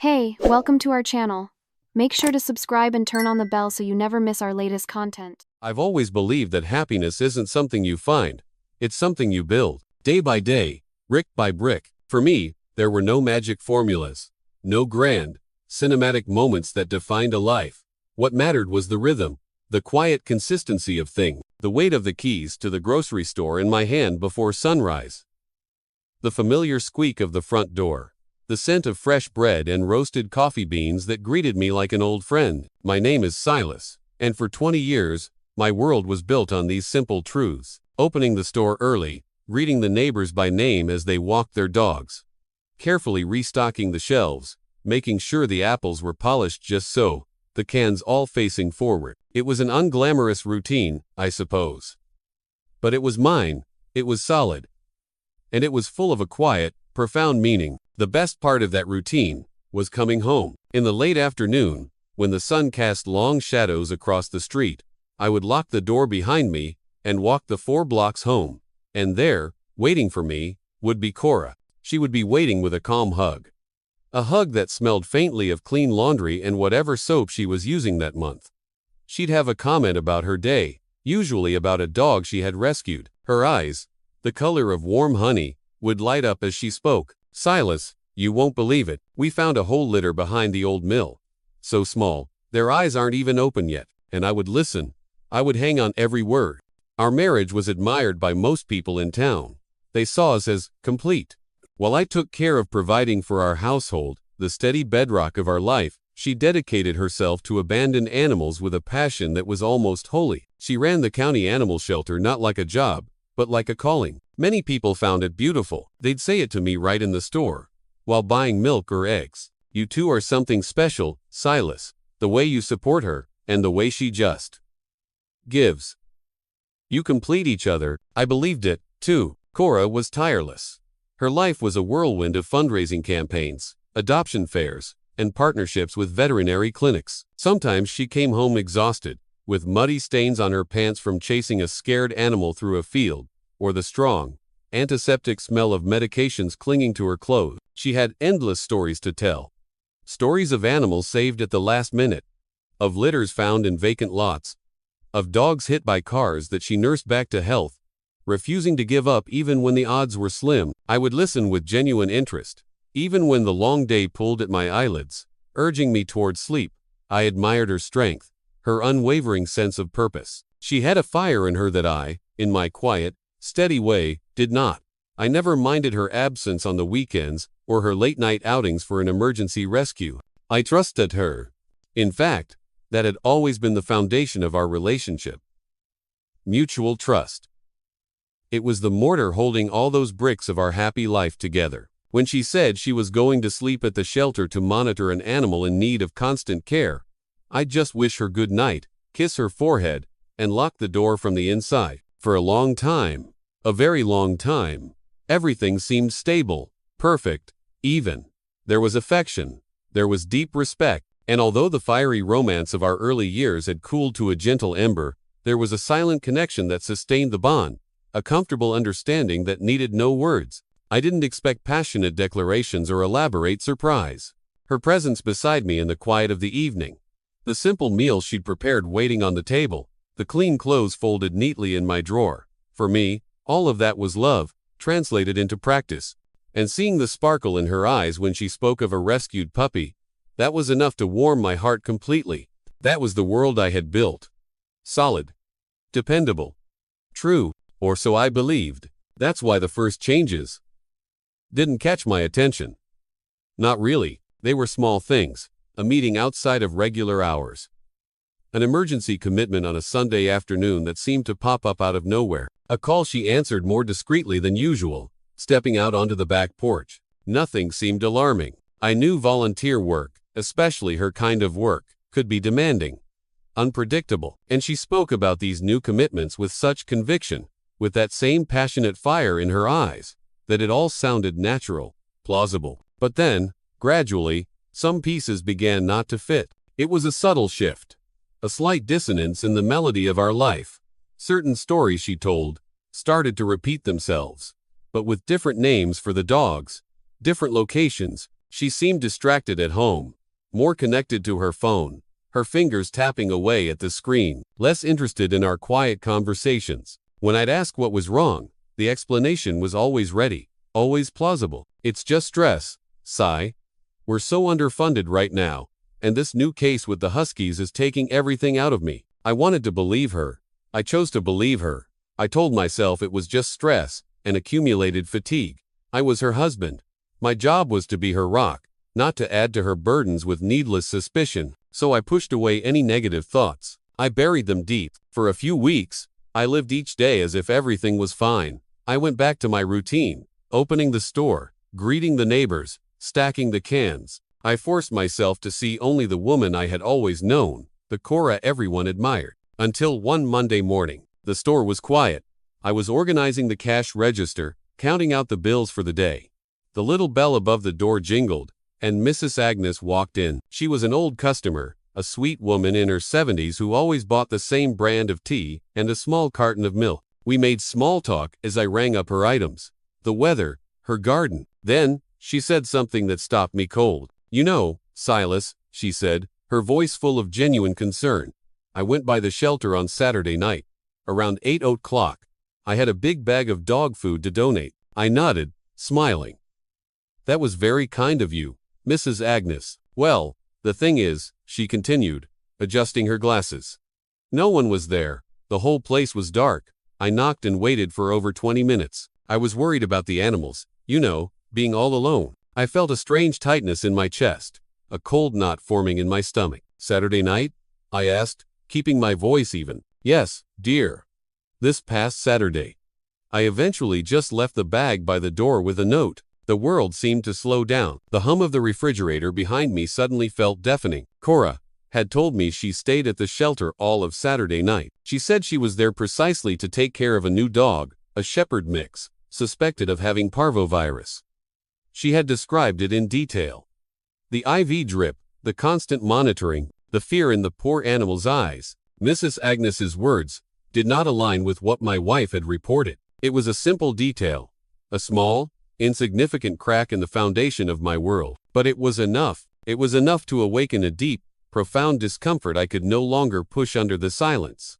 Hey, welcome to our channel. Make sure to subscribe and turn on the bell so you never miss our latest content. I've always believed that happiness isn't something you find, it's something you build, day by day, brick by brick. For me, there were no magic formulas, no grand, cinematic moments that defined a life. What mattered was the rhythm, the quiet consistency of things, the weight of the keys to the grocery store in my hand before sunrise, the familiar squeak of the front door, the scent of fresh bread and roasted coffee beans that greeted me like an old friend. My name is Silas, and for 20 years, my world was built on these simple truths. Opening the store early, greeting the neighbors by name as they walked their dogs, carefully restocking the shelves, making sure the apples were polished just so, the cans all facing forward. It was an unglamorous routine, I suppose. But it was mine, it was solid, and it was full of a quiet, profound meaning. The best part of that routine was coming home. In the late afternoon, when the sun cast long shadows across the street, I would lock the door behind me and walk the 4 blocks home. And there, waiting for me, would be Cora. She would be waiting with a calm hug. A hug that smelled faintly of clean laundry and whatever soap she was using that month. She'd have a comment about her day, usually about a dog she had rescued. Her eyes, the color of warm honey, would light up as she spoke. "Silas, you won't believe it. We found a whole litter behind the old mill. So small, their eyes aren't even open yet." And I would listen. I would hang on every word. Our marriage was admired by most people in town. They saw us as complete. While I took care of providing for our household, the steady bedrock of our life, she dedicated herself to abandoned animals with a passion that was almost holy. She ran the county animal shelter not like a job, but like a calling. Many people found it beautiful. They'd say it to me right in the store, while buying milk or eggs. "You two are something special, Silas. The way you support her, and the way she just gives. You complete each other." I believed it, too. Cora was tireless. Her life was a whirlwind of fundraising campaigns, adoption fairs, and partnerships with veterinary clinics. Sometimes she came home exhausted, with muddy stains on her pants from chasing a scared animal through a field, or the strong, antiseptic smell of medications clinging to her clothes. She had endless stories to tell. Stories of animals saved at the last minute, of litters found in vacant lots, of dogs hit by cars that she nursed back to health, refusing to give up even when the odds were slim. I would listen with genuine interest, even when the long day pulled at my eyelids, urging me toward sleep. I admired her strength, her unwavering sense of purpose. She had a fire in her that I, in my quiet, steady way, did not. I never minded her absence on the weekends or her late-night outings for an emergency rescue. I trusted her. In fact, that had always been the foundation of our relationship. Mutual trust. It was the mortar holding all those bricks of our happy life together. When she said she was going to sleep at the shelter to monitor an animal in need of constant care, I'd just wish her good night, kiss her forehead, and lock the door from the inside. For a long time, a very long time, everything seemed stable, perfect, even. There was affection, there was deep respect, and although the fiery romance of our early years had cooled to a gentle ember, there was a silent connection that sustained the bond, a comfortable understanding that needed no words. I didn't expect passionate declarations or elaborate surprise. Her presence beside me in the quiet of the evening, the simple meal she'd prepared waiting on the table, the clean clothes folded neatly in my drawer. For me, all of that was love, translated into practice. And seeing the sparkle in her eyes when she spoke of a rescued puppy, that was enough to warm my heart completely. That was the world I had built. Solid. Dependable. True, or so I believed. That's why the first changes didn't catch my attention. Not really. They were small things. A meeting outside of regular hours. An emergency commitment on a Sunday afternoon that seemed to pop up out of nowhere. A call she answered more discreetly than usual, stepping out onto the back porch. Nothing seemed alarming. I knew volunteer work, especially her kind of work, could be demanding, unpredictable. And she spoke about these new commitments with such conviction, with that same passionate fire in her eyes, that it all sounded natural, plausible. But then, gradually, some pieces began not to fit. It was a subtle shift. A slight dissonance in the melody of our life. Certain stories she told started to repeat themselves, but with different names for the dogs, different locations, She seemed distracted at home, more connected to her phone, her fingers tapping away at the screen, less interested in our quiet conversations. When I'd ask what was wrong, the explanation was always ready, always plausible. It's just stress. Sigh. We're so underfunded right now, and this new case with the Huskies is taking everything out of me. I wanted to believe her. I chose to believe her. I told myself it was just stress and accumulated fatigue. I was her husband. My job was to be her rock, not to add to her burdens with needless suspicion. So I pushed away any negative thoughts. I buried them deep. For a few weeks, I lived each day as if everything was fine. I went back to my routine, opening the store, greeting the neighbors, stacking the cans. I forced myself to see only the woman I had always known, the Cora everyone admired. Until one Monday morning, the store was quiet. I was organizing the cash register, counting out the bills for the day. The little bell above the door jingled, and Mrs. Agnes walked in. She was an old customer, a sweet woman in her 70s who always bought the same brand of tea and a small carton of milk. We made small talk as I rang up her items, the weather, her garden. Then, she said something that stopped me cold. "You know, Silas," she said, her voice full of genuine concern, "I went by the shelter on Saturday night, around 8 o'clock. I had a big bag of dog food to donate." I nodded, smiling. "That was very kind of you, Mrs. Agnes." "Well, the thing is," she continued, adjusting her glasses, "no one was there. The whole place was dark. I knocked and waited for over 20 minutes. I was worried about the animals, you know, being all alone." I felt a strange tightness in my chest, a cold knot forming in my stomach. "Saturday night?" I asked, keeping my voice even. "Yes, dear. This past Saturday." I eventually just left the bag by the door with a note. The world seemed to slow down. The hum of the refrigerator behind me suddenly felt deafening. Cora had told me she stayed at the shelter all of Saturday night. She said she was there precisely to take care of a new dog, a shepherd mix, suspected of having parvovirus. She had described it in detail. The IV drip, the constant monitoring, the fear in the poor animal's eyes. Mrs. Agnes's words did not align with what my wife had reported. It was a simple detail, a small, insignificant crack in the foundation of my world. But it was enough. It was enough to awaken a deep, profound discomfort I could no longer push under the silence.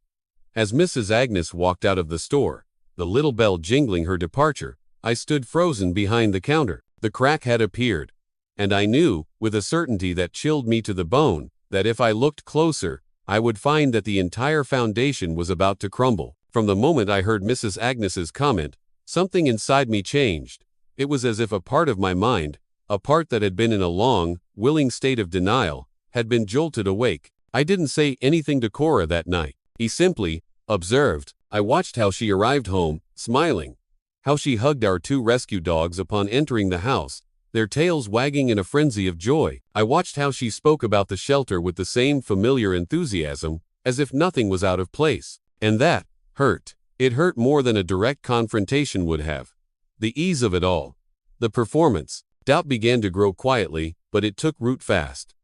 As Mrs. Agnes walked out of the store, the little bell jingling her departure, I stood frozen behind the counter. The crack had appeared, and I knew, with a certainty that chilled me to the bone, that if I looked closer, I would find that the entire foundation was about to crumble. From the moment I heard Mrs. Agnes's comment, something inside me changed. It was as if a part of my mind, a part that had been in a long, willing state of denial, had been jolted awake. I didn't say anything to Cora that night. He simply observed. I watched how she arrived home, smiling, how she hugged our 2 rescue dogs upon entering the house, their tails wagging in a frenzy of joy. I watched how she spoke about the shelter with the same familiar enthusiasm, as if nothing was out of place. And that hurt. It hurt more than a direct confrontation would have. The ease of it all. The performance. Doubt began to grow quietly, but it took root fast.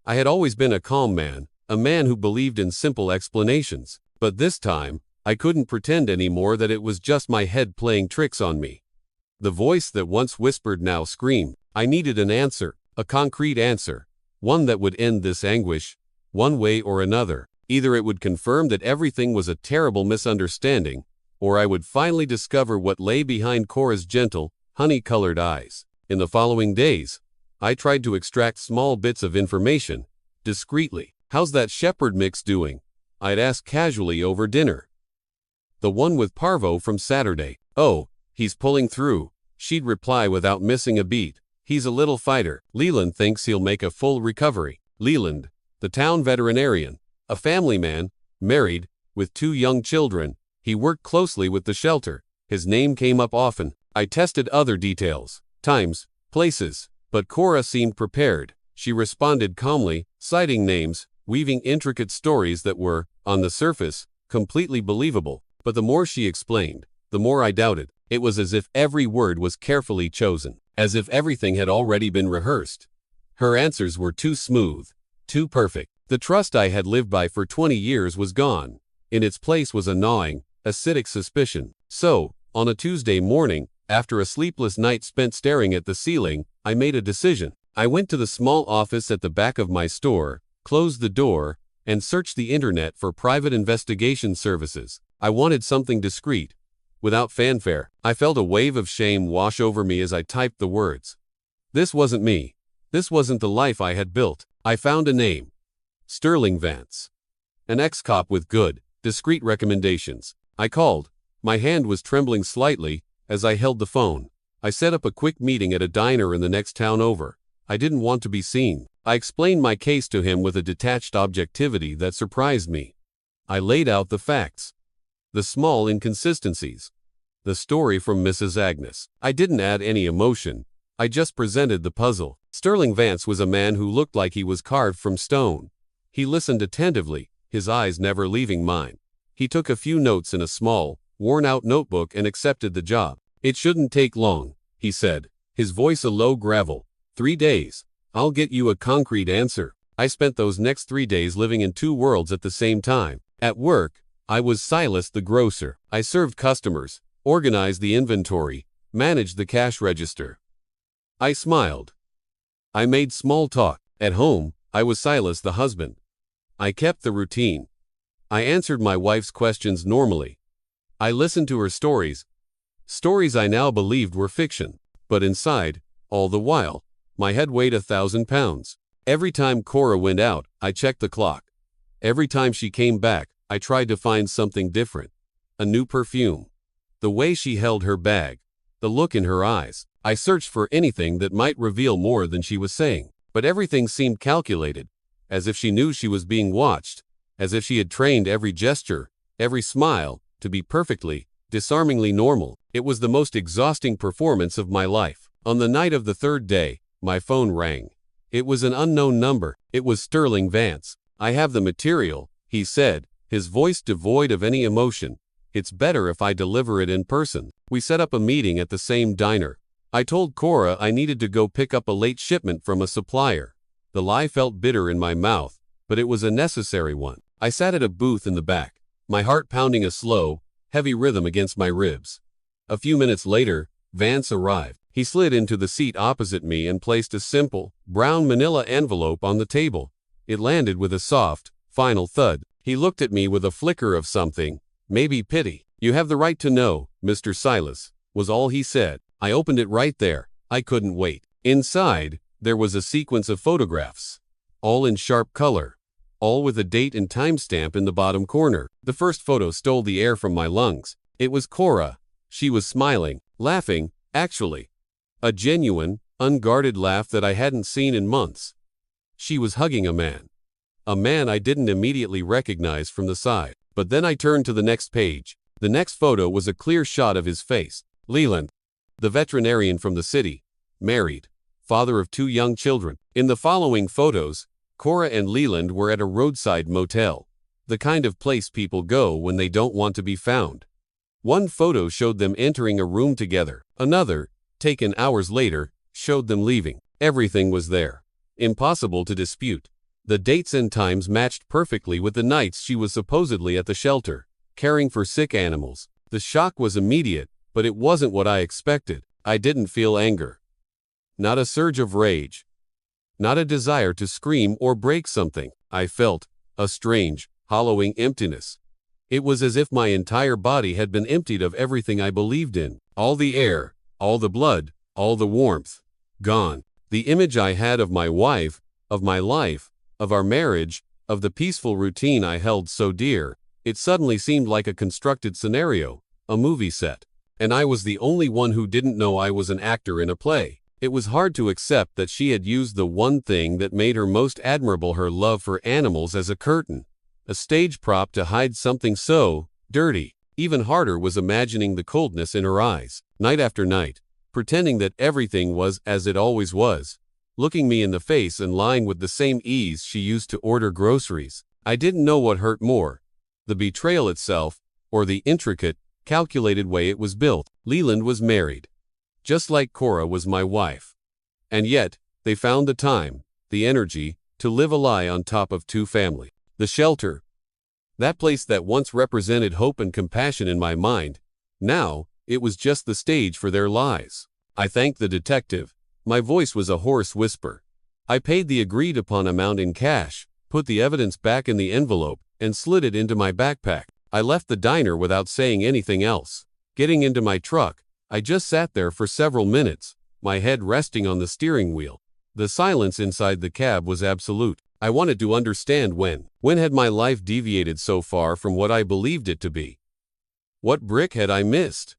I had always been a calm man, a man who believed in simple explanations. But this time, I couldn't pretend anymore that it was just my head playing tricks on me. The voice that once whispered now screamed. I needed an answer, a concrete answer, one that would end this anguish, one way or another. Either it would confirm that everything was a terrible misunderstanding, or I would finally discover what lay behind Cora's gentle, honey-colored eyes. In the following days, I tried to extract small bits of information, discreetly. "How's that shepherd mix doing?" I'd ask casually over dinner. "The one with parvo from Saturday." "Oh, he's pulling through," she'd reply without missing a beat. "He's a little fighter. Leland thinks he'll make a full recovery." Leland, the town veterinarian, a family man, married, with 2 young children. He worked closely with the shelter. His name came up often. I tested other details, times, places, but Cora seemed prepared. She responded calmly, citing names, weaving intricate stories that were, on the surface, completely believable. But the more she explained, the more I doubted. It was as if every word was carefully chosen, as if everything had already been rehearsed. Her answers were too smooth, too perfect. The trust I had lived by for 20 years was gone. In its place was a gnawing, acidic suspicion. So, on a Tuesday morning, after a sleepless night spent staring at the ceiling, I made a decision. I went to the small office at the back of my store, closed the door, and searched the internet for private investigation services. I wanted something discreet, without fanfare. I felt a wave of shame wash over me as I typed the words. This wasn't me. This wasn't the life I had built. I found a name. Sterling Vance. An ex-cop with good, discreet recommendations. I called. My hand was trembling slightly as I held the phone. I set up a quick meeting at a diner in the next town over. I didn't want to be seen. I explained my case to him with a detached objectivity that surprised me. I laid out the facts. The small inconsistencies. The story from Mrs. Agnes. I didn't add any emotion. I just presented the puzzle. Sterling Vance was a man who looked like he was carved from stone. He listened attentively, his eyes never leaving mine. He took a few notes in a small, worn-out notebook and accepted the job. It shouldn't take long, he said, his voice a low gravel. 3 days. I'll get you a concrete answer. I spent those next 3 days living in two worlds at the same time. At work, I was Silas the grocer. I served customers, organized the inventory, managed the cash register. I smiled. I made small talk. At home, I was Silas the husband. I kept the routine. I answered my wife's questions normally. I listened to her stories I now believed were fiction. But inside, all the while, my head weighed 1,000 pounds. Every time Cora went out, I checked the clock. Every time she came back, I tried to find something different. A new perfume. The way she held her bag. The look in her eyes. I searched for anything that might reveal more than she was saying. But everything seemed calculated, as if she knew she was being watched, as if she had trained every gesture, every smile, to be perfectly, disarmingly normal. It was the most exhausting performance of my life. On the night of the third day, my phone rang. It was an unknown number. It was Sterling Vance. I have the material, he said, his voice devoid of any emotion. It's better if I deliver it in person. We set up a meeting at the same diner. I told Cora I needed to go pick up a late shipment from a supplier. The lie felt bitter in my mouth, but it was a necessary one. I sat at a booth in the back, my heart pounding a slow, heavy rhythm against my ribs. A few minutes later, Vance arrived. He slid into the seat opposite me and placed a simple, brown manila envelope on the table. It landed with a soft, final thud. He looked at me with a flicker of something, maybe pity. "You have the right to know, Mr. Silas," was all he said. I opened it right there. I couldn't wait. Inside, there was a sequence of photographs, all in sharp color, all with a date and timestamp in the bottom corner. The first photo stole the air from my lungs. It was Cora. She was smiling, laughing, actually. A genuine, unguarded laugh that I hadn't seen in months. She was hugging a man I didn't immediately recognize from the side. But then I turned to the next page. The next photo was a clear shot of his face. Leland, the veterinarian from the city, married, father of 2 young children. In the following photos, Cora and Leland were at a roadside motel, the kind of place people go when they don't want to be found. One photo showed them entering a room together. Another, taken hours later, showed them leaving. Everything was there. Impossible to dispute. The dates and times matched perfectly with the nights she was supposedly at the shelter, caring for sick animals. The shock was immediate, but it wasn't what I expected. I didn't feel anger. Not a surge of rage. Not a desire to scream or break something. I felt a strange, hollowing emptiness. It was as if my entire body had been emptied of everything I believed in. All the air, all the blood, all the warmth. Gone. The image I had of my wife, of my life, of our marriage, of the peaceful routine I held so dear, it suddenly seemed like a constructed scenario, a movie set. And I was the only one who didn't know I was an actor in a play. It was hard to accept that she had used the one thing that made her most admirable, her love for animals, as a curtain, a stage prop to hide something so dirty. Even harder was imagining the coldness in her eyes, night after night, pretending that everything was as it always was, looking me in the face and lying with the same ease she used to order groceries. I didn't know what hurt more, the betrayal itself, or the intricate, calculated way it was built. Leland was married, just like Cora was my wife. And yet, they found the time, the energy, to live a lie on top of 2 families. The shelter, that place that once represented hope and compassion in my mind, now, it was just the stage for their lies. I thanked the detective. My voice was a hoarse whisper. I paid the agreed upon amount in cash, put the evidence back in the envelope, and slid it into my backpack. I left the diner without saying anything else. Getting into my truck, I just sat there for several minutes, my head resting on the steering wheel. The silence inside the cab was absolute. I wanted to understand when. When had my life deviated so far from what I believed it to be? What brick had I missed?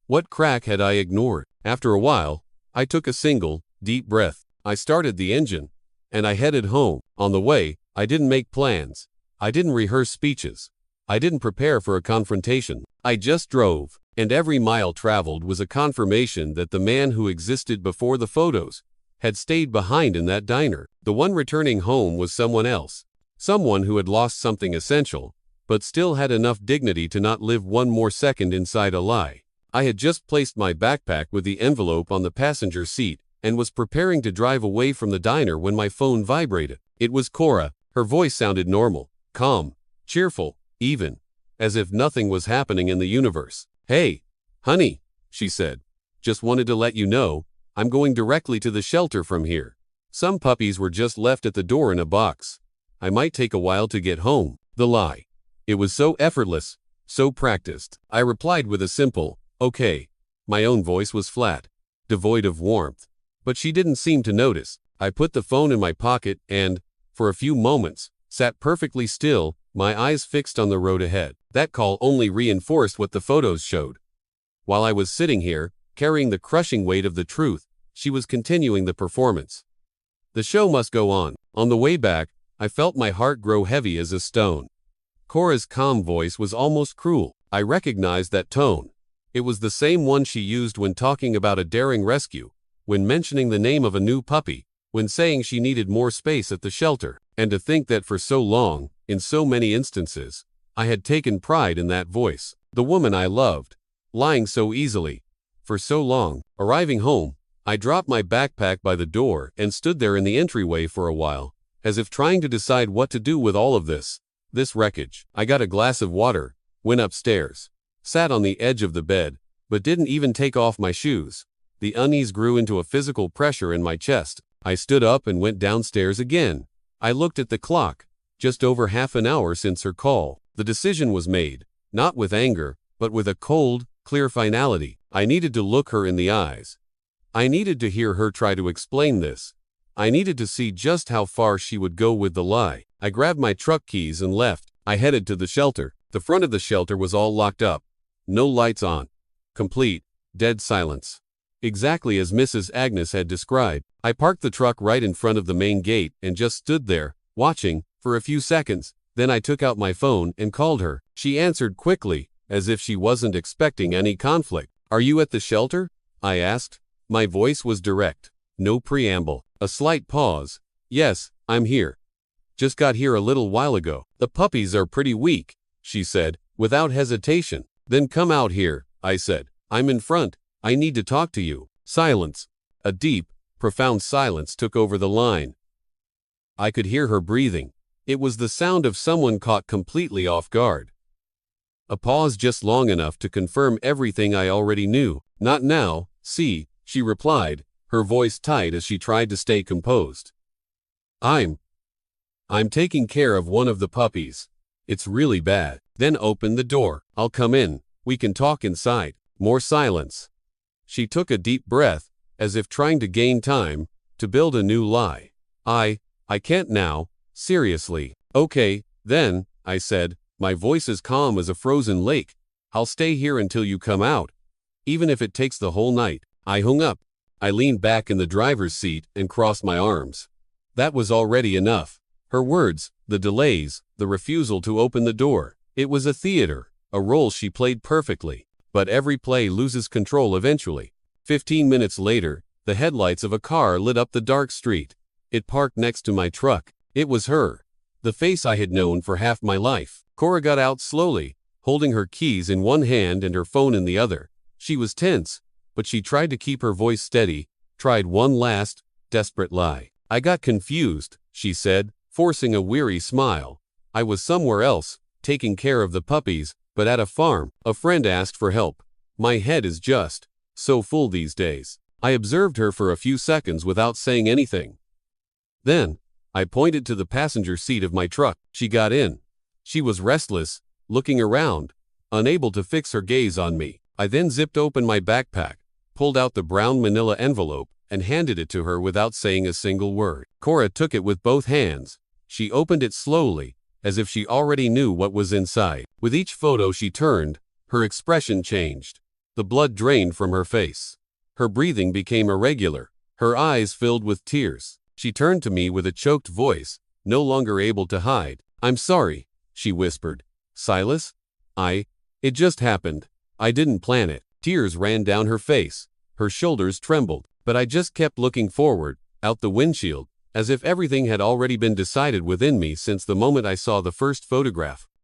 What crack had I ignored? After a while, I took a single, deep breath. I started the engine, and I headed home. On the way, I didn't make plans. I didn't rehearse speeches. I didn't prepare for a confrontation. I just drove, and every mile traveled was a confirmation that the man who existed before the photos had stayed behind in that diner. The one returning home was someone else. Someone who had lost something essential, but still had enough dignity to not live one more second inside a lie. I had just placed my backpack with the envelope on the passenger seat and was preparing to drive away from the diner when my phone vibrated. It was Cora. Her voice sounded normal, calm, cheerful, even as if nothing was happening in the universe. "Hey, honey," she said. "Just wanted to let you know, I'm going directly to the shelter from here. Some puppies were just left at the door in a box. I might take a while to get home." The lie. It was so effortless, so practiced. I replied with a simple, "Okay." My own voice was flat, devoid of warmth. But she didn't seem to notice. I put the phone in my pocket and, for a few moments, sat perfectly still, my eyes fixed on the road ahead. That call only reinforced what the photos showed. While I was sitting here, carrying the crushing weight of the truth, she was continuing the performance. The show must go on. On the way back, I felt my heart grow heavy as a stone. Cora's calm voice was almost cruel. I recognized that tone. It was the same one she used when talking about a daring rescue, when mentioning the name of a new puppy, when saying she needed more space at the shelter. And to think that for so long, in so many instances, I had taken pride in that voice. The woman I loved, lying so easily. For so long. Arriving home, I dropped my backpack by the door and stood there in the entryway for a while, as if trying to decide what to do with all of this wreckage. I got a glass of water, went upstairs, sat on the edge of the bed, but didn't even take off my shoes. The unease grew into a physical pressure in my chest. I stood up and went downstairs again. I looked at the clock, just over half an hour since her call. The decision was made, not with anger, but with a cold, clear finality. I needed to look her in the eyes. I needed to hear her try to explain this. I needed to see just how far she would go with the lie. I grabbed my truck keys and left. I headed to the shelter. The front of the shelter was all locked up. No lights on. Complete, dead silence. Exactly as Mrs. Agnes had described. I parked the truck right in front of the main gate and just stood there, watching, for a few seconds. Then I took out my phone and called her. She answered quickly, as if she wasn't expecting any conflict. "Are you at the shelter?" I asked. My voice was direct. No preamble. A slight pause. "Yes, I'm here. Just got here a little while ago." "The puppies are pretty weak," she said, without hesitation. "Then come out here," I said. "I'm in front. I need to talk to you." Silence. A deep, profound silence took over the line. I could hear her breathing. It was the sound of someone caught completely off guard. A pause just long enough to confirm everything I already knew. "Not now, see," she replied, her voice tight as she tried to stay composed. I'm taking care of one of the puppies. It's really bad." "Then open the door. I'll come in. We can talk inside." More silence. She took a deep breath, as if trying to gain time, to build a new lie. I can't now, seriously." "Okay, then," I said, my voice as calm as a frozen lake. "I'll stay here until you come out, even if it takes the whole night." I hung up. I leaned back in the driver's seat and crossed my arms. That was already enough. Her words, the delays, the refusal to open the door. It was a theater, a role she played perfectly. But every play loses control eventually. 15 minutes later, the headlights of a car lit up the dark street. It parked next to my truck. It was her, the face I had known for half my life. Cora got out slowly, holding her keys in one hand and her phone in the other. She was tense, but she tried to keep her voice steady, tried one last, desperate lie. "I got confused," she said, forcing a weary smile. "I was somewhere else, taking care of the puppies, but at a farm. A friend asked for help. My head is just so full these days." I observed her for a few seconds without saying anything. Then, I pointed to the passenger seat of my truck. She got in. She was restless, looking around, unable to fix her gaze on me. I then zipped open my backpack, pulled out the brown manila envelope, and handed it to her without saying a single word. Cora took it with both hands. She opened it slowly, as if she already knew what was inside. With each photo she turned, her expression changed. The blood drained from her face. Her breathing became irregular. Her eyes filled with tears. She turned to me with a choked voice, no longer able to hide. "I'm sorry," she whispered. "Silas? It just happened. I didn't plan it." Tears ran down her face. Her shoulders trembled. But I just kept looking forward, out the windshield, as if everything had already been decided within me since the moment I saw the first photograph.